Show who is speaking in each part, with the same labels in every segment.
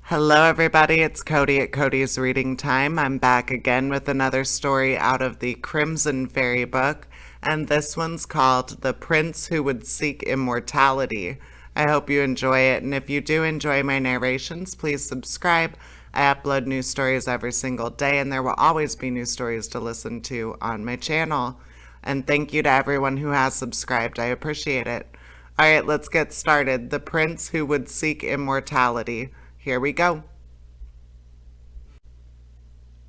Speaker 1: Hello, everybody. It's Cody at Cody's Reading Time. I'm back again with another story out of the Crimson Fairy book, and this one's called The Prince Who Would Seek Immortality. I hope you enjoy it, and if you do enjoy my narrations, please subscribe. I upload new stories every single day, and there will always be new stories to listen to on my channel. And thank you to everyone who has subscribed. I appreciate it. All right, let's get started. The Prince Who Would Seek Immortality. Here we go.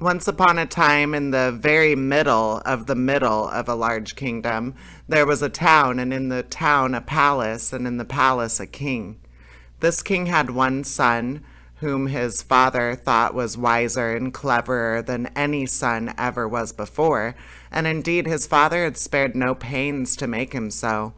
Speaker 1: Once upon a time, in the very middle of a large kingdom, there was a town, and in the town a palace, and in the palace a king. This king had one son, whom his father thought was wiser and cleverer than any son ever was before, and indeed his father had spared no pains to make him so.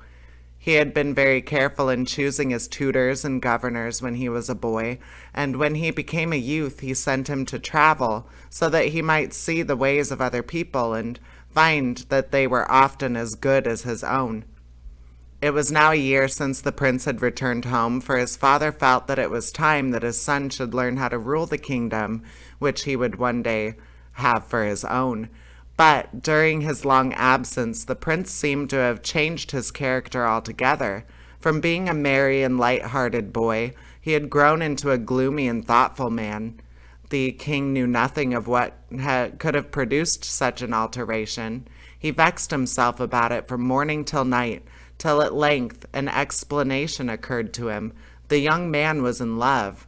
Speaker 1: He had been very careful in choosing his tutors and governors when he was a boy, and when he became a youth he sent him to travel so that he might see the ways of other people and find that they were often as good as his own. It was now a year since the prince had returned home, for his father felt that it was time that his son should learn how to rule the kingdom, which he would one day have for his own. But during his long absence, the prince seemed to have changed his character altogether. From being a merry and light-hearted boy, he had grown into a gloomy and thoughtful man. The king knew nothing of what could have produced such an alteration. He vexed himself about it from morning till night, till at length an explanation occurred to him. The young man was in love.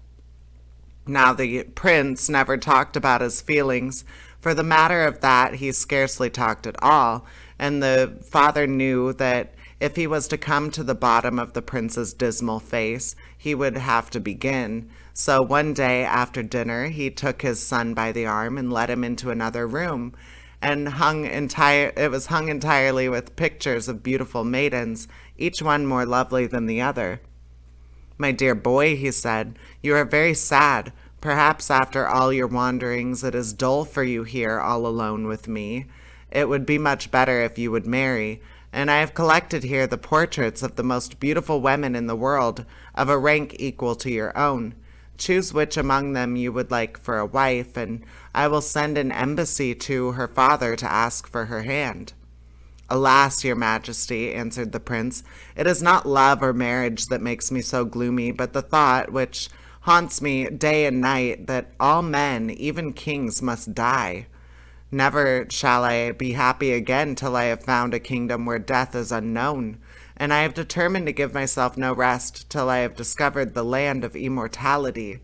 Speaker 1: Now the prince never talked about his feelings. For the matter of that, he scarcely talked at all, and the father knew that if he was to come to the bottom of the prince's dismal face, he would have to begin. So one day after dinner, he took his son by the arm and led him into another room, and it was hung entirely with pictures of beautiful maidens, each one more lovely than the other. "My dear boy," he said, "you are very sad. Perhaps after all your wanderings it is dull for you here all alone with me. It would be much better if you would marry, and I have collected here the portraits of the most beautiful women in the world, of a rank equal to your own. Choose which among them you would like for a wife, and I will send an embassy to her father to ask for her hand." "Alas, your majesty," answered the prince, "it is not love or marriage that makes me so gloomy, but the thought, which haunts me day and night, that all men, even kings, must die. Never shall I be happy again till I have found a kingdom where death is unknown, and I have determined to give myself no rest till I have discovered the land of immortality."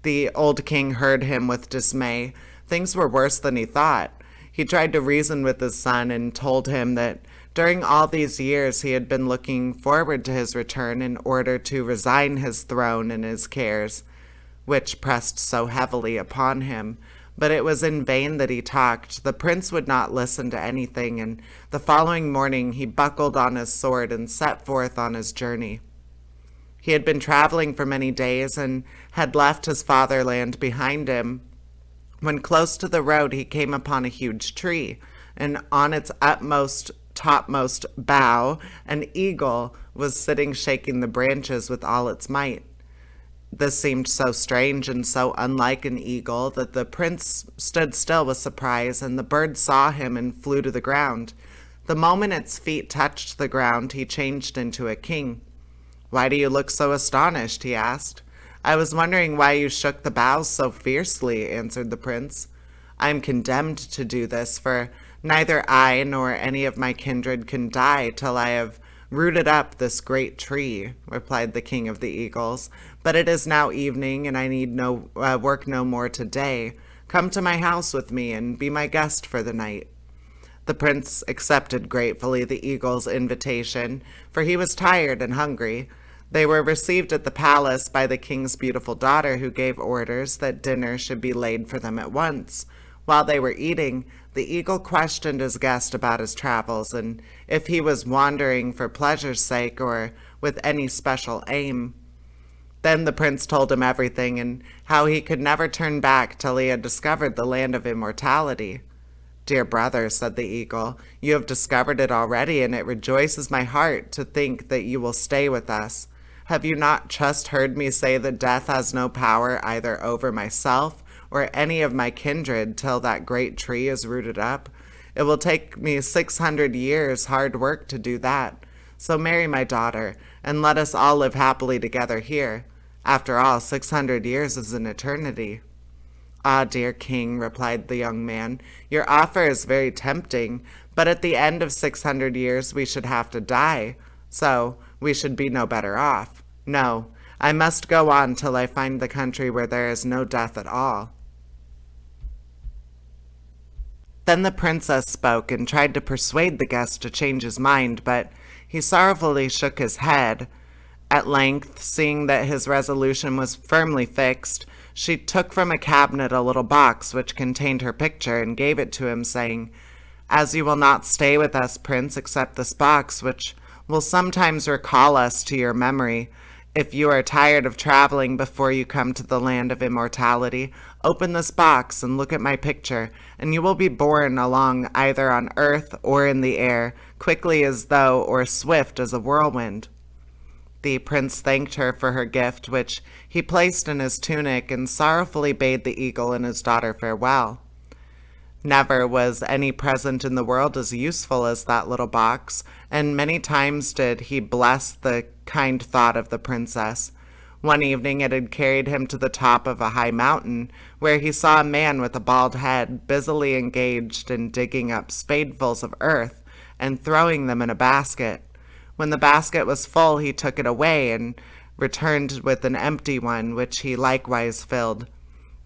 Speaker 1: The old king heard him with dismay. Things were worse than he thought. He tried to reason with his son and told him that during all these years he had been looking forward to his return in order to resign his throne and his cares, which pressed so heavily upon him. But it was in vain that he talked. The prince would not listen to anything, and the following morning he buckled on his sword and set forth on his journey. He had been traveling for many days and had left his fatherland behind him. When close to the road he came upon a huge tree, and on its topmost bough an eagle was sitting shaking the branches with all its might. This seemed so strange and so unlike an eagle that the prince stood still with surprise, and the bird saw him and flew to the ground. The moment its feet touched the ground he changed into a king. "Why do you look so astonished?" he asked. "I was wondering why you shook the boughs so fiercely," answered the prince. "I am condemned to do this, for neither I nor any of my kindred can die till I have rooted up this great tree," replied the king of the eagles. "But it is now evening, and I need work no more today. Come to my house with me and be my guest for the night." The prince accepted gratefully the eagle's invitation, for he was tired and hungry. They were received at the palace by the king's beautiful daughter, who gave orders that dinner should be laid for them at once. While they were eating, the eagle questioned his guest about his travels, and if he was wandering for pleasure's sake or with any special aim. Then the prince told him everything, and how he could never turn back till he had discovered the land of immortality. "Dear brother," said the eagle, "you have discovered it already, and it rejoices my heart to think that you will stay with us. Have you not just heard me say that death has no power either over myself or any of my kindred till that great tree is rooted up? It will take me 600 years hard work to do that. So marry my daughter, and let us all live happily together here. After all, 600 years is an eternity." "Ah, dear king," replied the young man, "your offer is very tempting, but at the end of 600 years we should have to die, so we should be no better off. No, I must go on till I find the country where there is no death at all." Then the princess spoke and tried to persuade the guest to change his mind, but he sorrowfully shook his head. At length, seeing that his resolution was firmly fixed, she took from a cabinet a little box which contained her picture and gave it to him, saying, "As you will not stay with us, Prince, except this box, which will sometimes recall us to your memory, if you are tired of traveling before you come to the land of immortality, open this box and look at my picture, and you will be borne along either on earth or in the air, quickly as though or swift as a whirlwind." The prince thanked her for her gift, which he placed in his tunic, and sorrowfully bade the eagle and his daughter farewell. Never was any present in the world as useful as that little box, and many times did he bless the kind thought of the princess. One evening it had carried him to the top of a high mountain, where he saw a man with a bald head busily engaged in digging up spadefuls of earth and throwing them in a basket. When the basket was full, he took it away and returned with an empty one, which he likewise filled.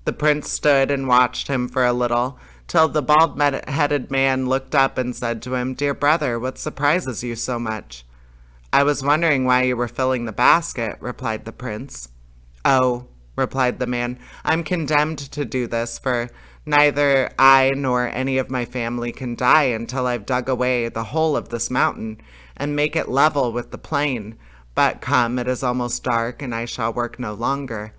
Speaker 1: The prince stood and watched him for a little, till the bald-headed man looked up and said to him, "Dear brother, what surprises you so much?" "I was wondering why you were filling the basket," replied the prince. "Oh," replied the man, "I'm condemned to do this, for neither I nor any of my family can die until I've dug away the whole of this mountain and make it level with the plain. But come, it is almost dark, and I shall work no longer."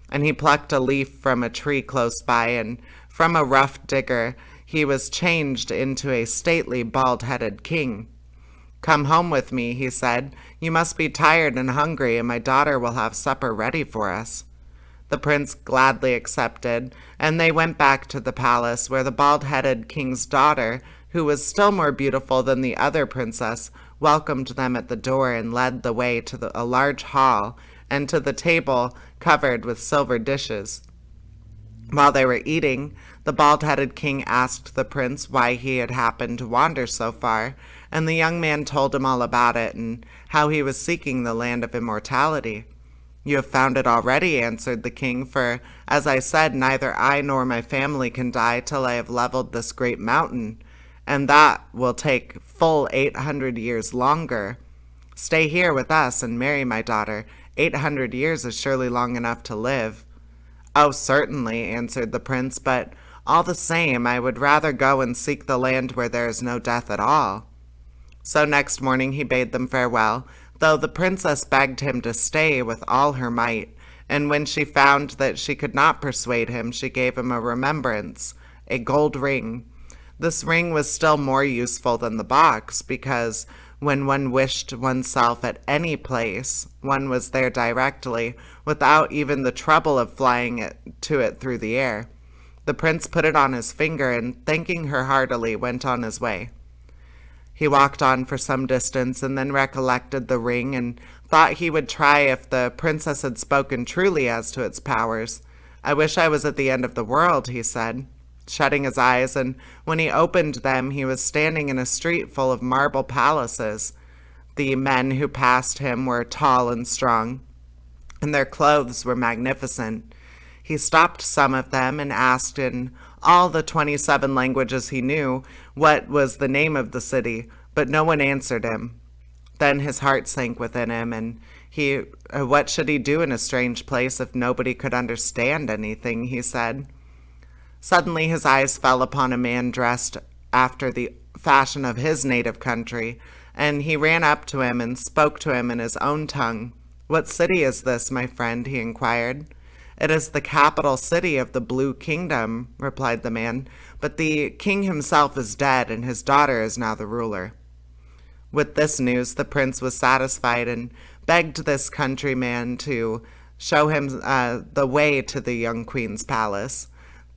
Speaker 1: And he plucked a leaf from a tree close by, and from a rough digger he was changed into a stately bald-headed king. "Come home with me," he said. "You must be tired and hungry, and my daughter will have supper ready for us." The prince gladly accepted, and they went back to the palace, where the bald-headed king's daughter, who was still more beautiful than the other princess, welcomed them at the door and led the way to a large hall and to the table covered with silver dishes. While they were eating, the bald-headed king asked the prince why he had happened to wander so far, and the young man told him all about it and how he was seeking the land of immortality. "You have found it already," answered the king, "for, as I said, neither I nor my family can die till I have leveled this great mountain, and that will take full 800 years longer. Stay here with us and marry my daughter. 800 years is surely long enough to live." "Oh, certainly," answered the prince, "but all the same, I would rather go and seek the land where there is no death at all." So next morning he bade them farewell, though the princess begged him to stay with all her might, and when she found that she could not persuade him, she gave him a remembrance, a gold ring. This ring was still more useful than the box, because when one wished oneself at any place, one was there directly, without even the trouble of flying to it through the air. The prince put it on his finger, and thanking her heartily, went on his way. He walked on for some distance, and then recollected the ring, and thought he would try if the princess had spoken truly as to its powers. "I wish I was at the end of the world," he said, shutting his eyes, and when he opened them he was standing in a street full of marble palaces. The men who passed him were tall and strong, and their clothes were magnificent. He stopped some of them and asked in all the 27 languages he knew what was the name of the city, but no one answered him. Then his heart sank within him, and what should he do in a strange place if nobody could understand anything, he said. Suddenly his eyes fell upon a man dressed after the fashion of his native country, and he ran up to him and spoke to him in his own tongue. "What city is this, my friend?" he inquired. "It is the capital city of the Blue Kingdom," replied the man, "but the king himself is dead, and his daughter is now the ruler." With this news the prince was satisfied and begged this countryman to show him the way to the young queen's palace.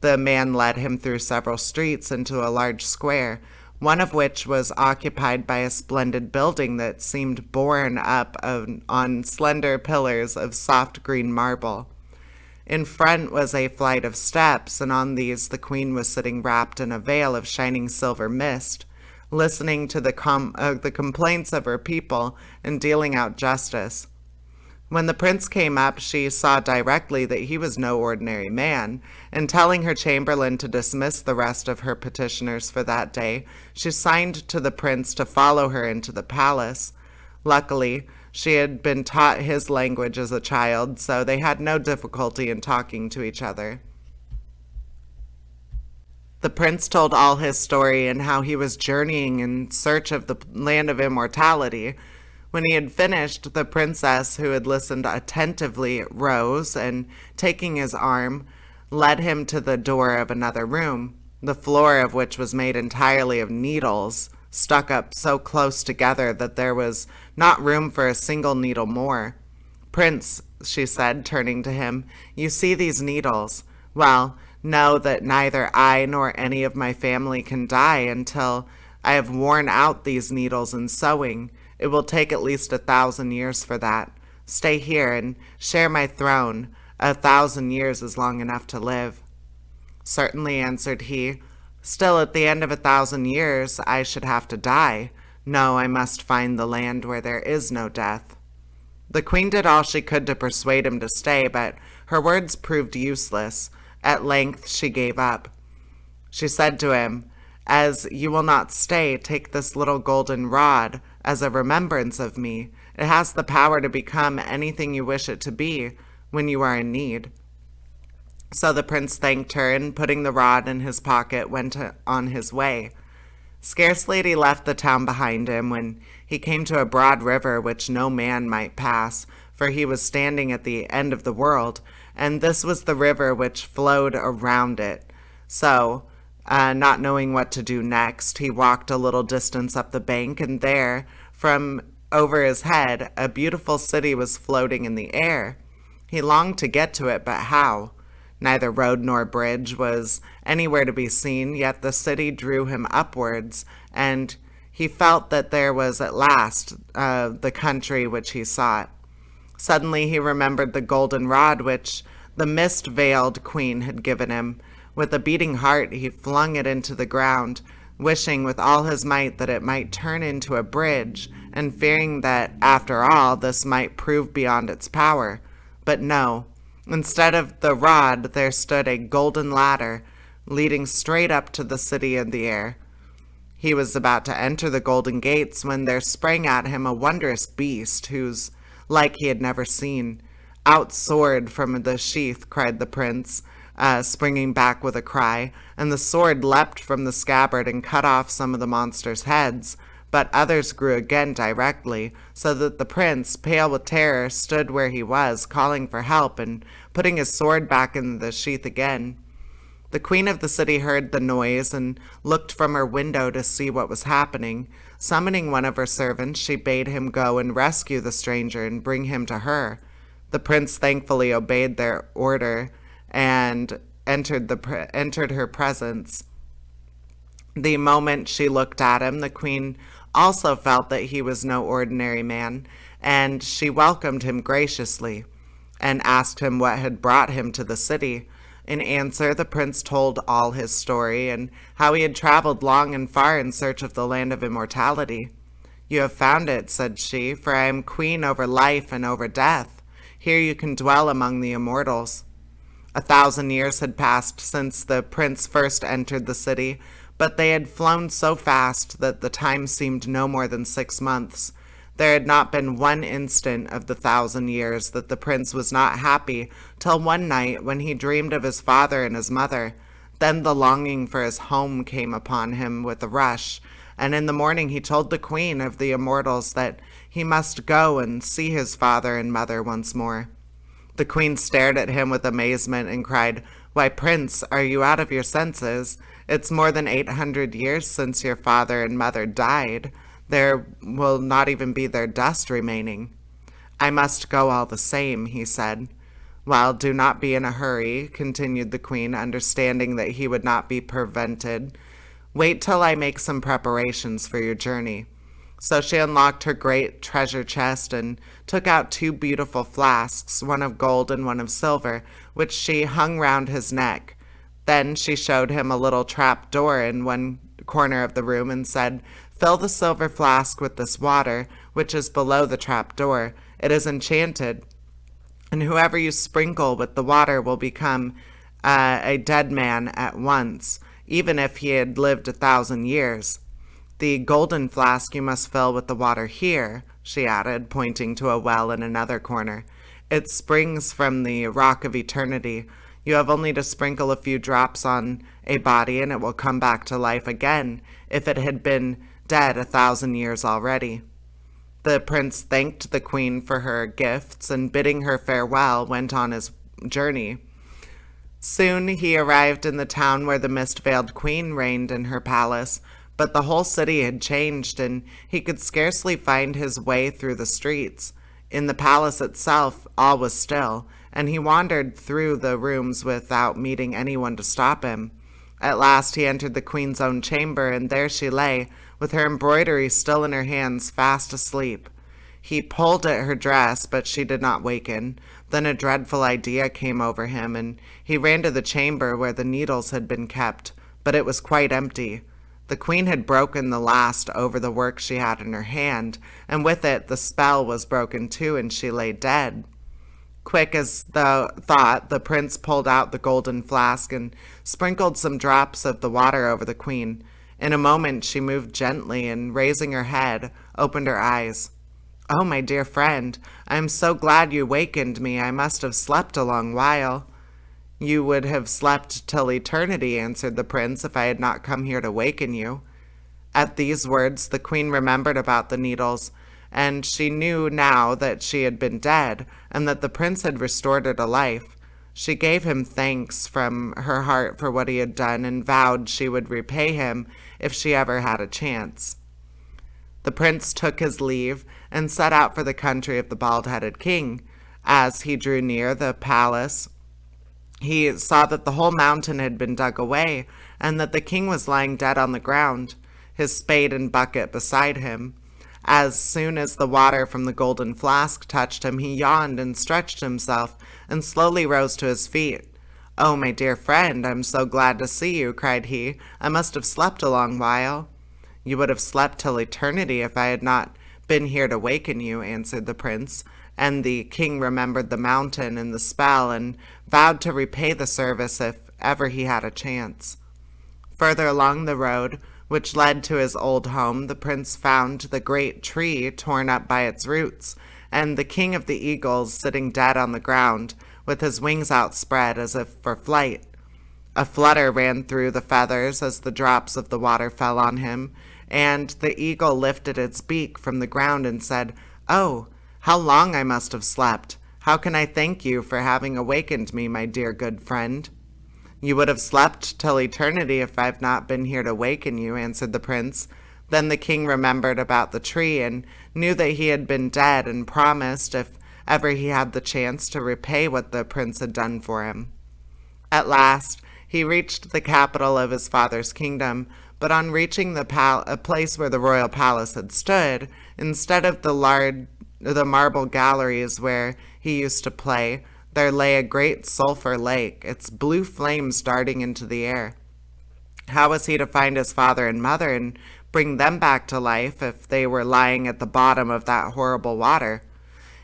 Speaker 1: The man led him through several streets into a large square, one of which was occupied by a splendid building that seemed borne up on slender pillars of soft green marble. In front was a flight of steps, and on these the queen was sitting wrapped in a veil of shining silver mist, listening to the complaints of her people and dealing out justice. When the prince came up, she saw directly that he was no ordinary man, and telling her chamberlain to dismiss the rest of her petitioners for that day, she signed to the prince to follow her into the palace. Luckily, she had been taught his language as a child, so they had no difficulty in talking to each other. The prince told all his story and how he was journeying in search of the land of immortality. When he had finished, the princess, who had listened attentively, rose and, taking his arm, led him to the door of another room, the floor of which was made entirely of needles, stuck up so close together that there was not room for a single needle more. "Prince," she said, turning to him, "you see these needles? Well, know that neither I nor any of my family can die until I have worn out these needles in sewing. It will take at least 1,000 years for that. Stay here and share my throne. 1,000 years is long enough to live." "Certainly," answered he. "Still, at the end of 1,000 years, I should have to die. No, I must find the land where there is no death." The queen did all she could to persuade him to stay, but her words proved useless. At length she gave up. She said to him, "As you will not stay, take this little golden rod as a remembrance of me. It has the power to become anything you wish it to be when you are in need." So the prince thanked her, and putting the rod in his pocket, went on his way. Scarcely had he left the town behind him when he came to a broad river which no man might pass, for he was standing at the end of the world, and this was the river which flowed around it. So, not knowing what to do next, he walked a little distance up the bank, and there, from over his head, a beautiful city was floating in the air. He longed to get to it, but how? Neither road nor bridge was anywhere to be seen, yet the city drew him upwards, and he felt that there was at last the country which he sought. Suddenly he remembered the golden rod which the mist-veiled queen had given him. With a beating heart he flung it into the ground, wishing with all his might that it might turn into a bridge, and fearing that, after all, this might prove beyond its power. But no. Instead of the rod, there stood a golden ladder, leading straight up to the city in the air. He was about to enter the golden gates when there sprang at him a wondrous beast, whose like he had never seen. "Out sword from the sheath," cried the prince, springing back with a cry, and the sword leapt from the scabbard and cut off some of the monster's heads. But others grew again directly, so that the prince, pale with terror, stood where he was, calling for help and putting his sword back in the sheath again. The queen of the city heard the noise and looked from her window to see what was happening. Summoning one of her servants, she bade him go and rescue the stranger and bring him to her. The prince thankfully obeyed their order and entered her presence. The moment she looked at him, the queen also felt that he was no ordinary man, and she welcomed him graciously and asked him what had brought him to the city. In answer, the prince told all his story and how he had traveled long and far in search of the land of immortality. "You have found it," said she, "for I am queen over life and over death. Here you can dwell among the immortals." 1,000 years had passed since the prince first entered the city, but they had flown so fast that the time seemed no more than 6 months. There had not been one instant of the 1,000 years that the prince was not happy till one night when he dreamed of his father and his mother. Then the longing for his home came upon him with a rush, and in the morning he told the queen of the immortals that he must go and see his father and mother once more. The queen stared at him with amazement and cried, "Why, prince, are you out of your senses? It's more than 800 years since your father and mother died. There will not even be their dust remaining." "I must go all the same," he said. "Well, do not be in a hurry," continued the queen, understanding that he would not be prevented. "Wait till I make some preparations for your journey." So she unlocked her great treasure chest and took out two beautiful flasks, one of gold and one of silver, which she hung round his neck. Then she showed him a little trap door in one corner of the room and said, "Fill the silver flask with this water, which is below the trap door. It is enchanted, and whoever you sprinkle with the water will become a dead man at once, even if he had lived 1,000 years. The golden flask you must fill with the water here," she added, pointing to a well in another corner. "It springs from the rock of eternity. You have only to sprinkle a few drops on a body and it will come back to life again, if it had been dead 1,000 years already." The prince thanked the queen for her gifts and, bidding her farewell, went on his journey. Soon he arrived in the town where the mist-veiled queen reigned in her palace, but the whole city had changed and he could scarcely find his way through the streets. In the palace itself all was still, and he wandered through the rooms without meeting anyone to stop him. At last he entered the queen's own chamber, and there she lay, with her embroidery still in her hands, fast asleep. He pulled at her dress, but she did not waken. Then a dreadful idea came over him, and he ran to the chamber where the needles had been kept, but it was quite empty. The queen had broken the last over the work she had in her hand, and with it the spell was broken too, and she lay dead. Quick as the thought, the prince pulled out the golden flask and sprinkled some drops of the water over the queen. In a moment she moved gently, and raising her head, opened her eyes. "Oh, my dear friend, I am so glad you wakened me. I must have slept a long while." "You would have slept till eternity," answered the prince, "if I had not come here to waken you." At these words the queen remembered about the needles, and she knew now that she had been dead, and that the prince had restored her to life. She gave him thanks from her heart for what he had done, and vowed she would repay him if she ever had a chance. The prince took his leave and set out for the country of the bald-headed king. As he drew near the palace, he saw that the whole mountain had been dug away, and that the king was lying dead on the ground, his spade and bucket beside him. As soon as the water from the golden flask touched him, he yawned and stretched himself, and slowly rose to his feet. "Oh, my dear friend, I'm so glad to see you," cried he. "I must have slept a long while." "You would have slept till eternity if I had not been here to waken you," answered the prince, and the king remembered the mountain and the spell, and vowed to repay the service if ever he had a chance. Further along the road, which led to his old home, the prince found the great tree torn up by its roots, and the king of the eagles sitting dead on the ground, with his wings outspread as if for flight. A flutter ran through the feathers as the drops of the water fell on him, and the eagle lifted its beak from the ground and said, "Oh, how long I must have slept! How can I thank you for having awakened me, my dear good friend?" "You would have slept till eternity if I've not been here to waken you," answered the prince. Then the king remembered about the tree and knew that he had been dead, and promised, if ever he had the chance, to repay what the prince had done for him. At last he reached the capital of his father's kingdom, but on reaching the place where the royal palace had stood, instead of the marble galleries where he used to play, there lay a great sulphur lake, its blue flames darting into the air. How was he to find his father and mother and bring them back to life if they were lying at the bottom of that horrible water?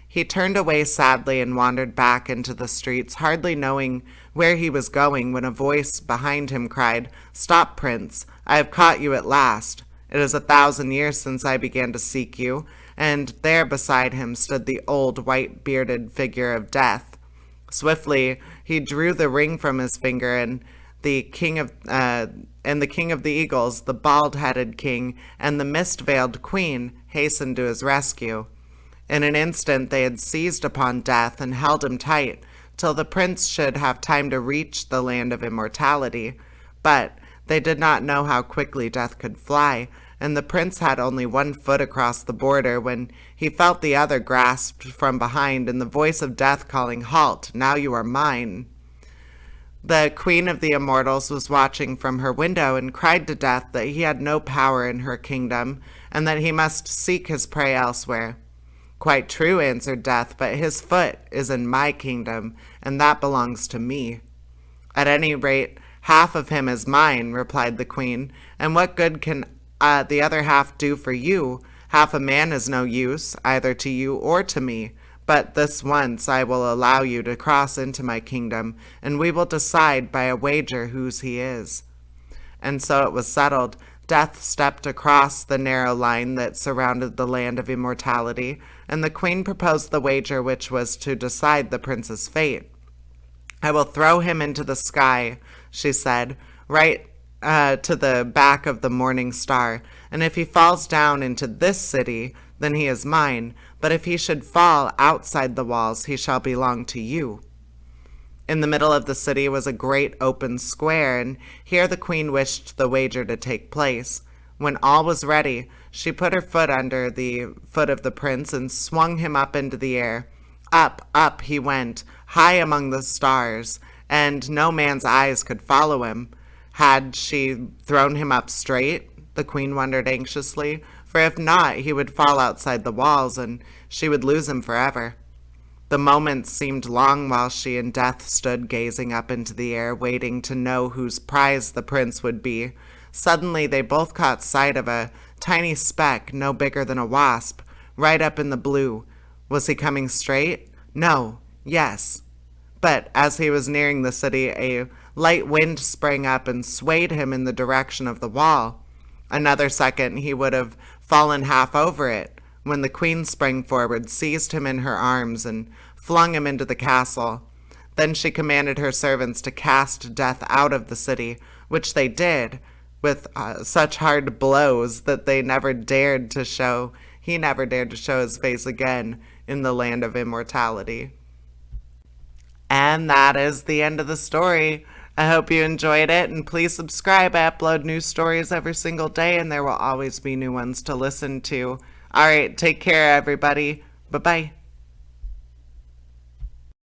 Speaker 1: He turned away sadly and wandered back into the streets, hardly knowing where he was going, when a voice behind him cried, "Stop, prince! I have caught you at last. It is 1,000 years since I began to seek you." And there beside him stood the old white-bearded figure of Death. Swiftly he drew the ring from his finger, and the king of the eagles, the bald-headed king, and the mist-veiled queen hastened to his rescue. In an instant they had seized upon Death and held him tight, till the prince should have time to reach the land of immortality. But they did not know how quickly Death could fly, and the prince had only 1 foot across the border when he felt the other grasped from behind and the voice of death calling, "Halt, now you are mine." The queen of the immortals was watching from her window and cried to Death that he had no power in her kingdom and that he must seek his prey elsewhere. "Quite true," answered Death, "but his foot is in my kingdom, and that belongs to me." "At any rate, half of him is mine," replied the queen, "and what good can the other half do for you? Half a man is no use, either to you or to me. But this once I will allow you to cross into my kingdom, and we will decide by a wager whose he is." And so it was settled. Death stepped across the narrow line that surrounded the land of immortality, and the queen proposed the wager which was to decide the prince's fate. "I will throw him into the sky," she said, "right to the back of the morning star, and if he falls down into this city, then he is mine, but if he should fall outside the walls, he shall belong to you." In the middle of the city was a great open square, and here the queen wished the wager to take place. When all was ready, she put her foot under the foot of the prince and swung him up into the air. Up, up he went, high among the stars, and no man's eyes could follow him. Had she thrown him up straight? The queen wondered anxiously, for if not, he would fall outside the walls, and she would lose him forever. The moments seemed long while she and Death stood gazing up into the air, waiting to know whose prize the prince would be. Suddenly they both caught sight of a tiny speck no bigger than a wasp, right up in the blue. Was he coming straight? No. Yes. But as he was nearing the city, a light wind sprang up and swayed him in the direction of the wall. Another second he would have fallen half over it, when the queen sprang forward, seized him in her arms, and flung him into the castle. Then she commanded her servants to cast Death out of the city, which they did, with such hard blows that he never dared to show his face again in the land of immortality. And that is the end of the story. I hope you enjoyed it, and please subscribe. I upload new stories every single day, and there will always be new ones to listen to. All right, take care, everybody. Bye-bye.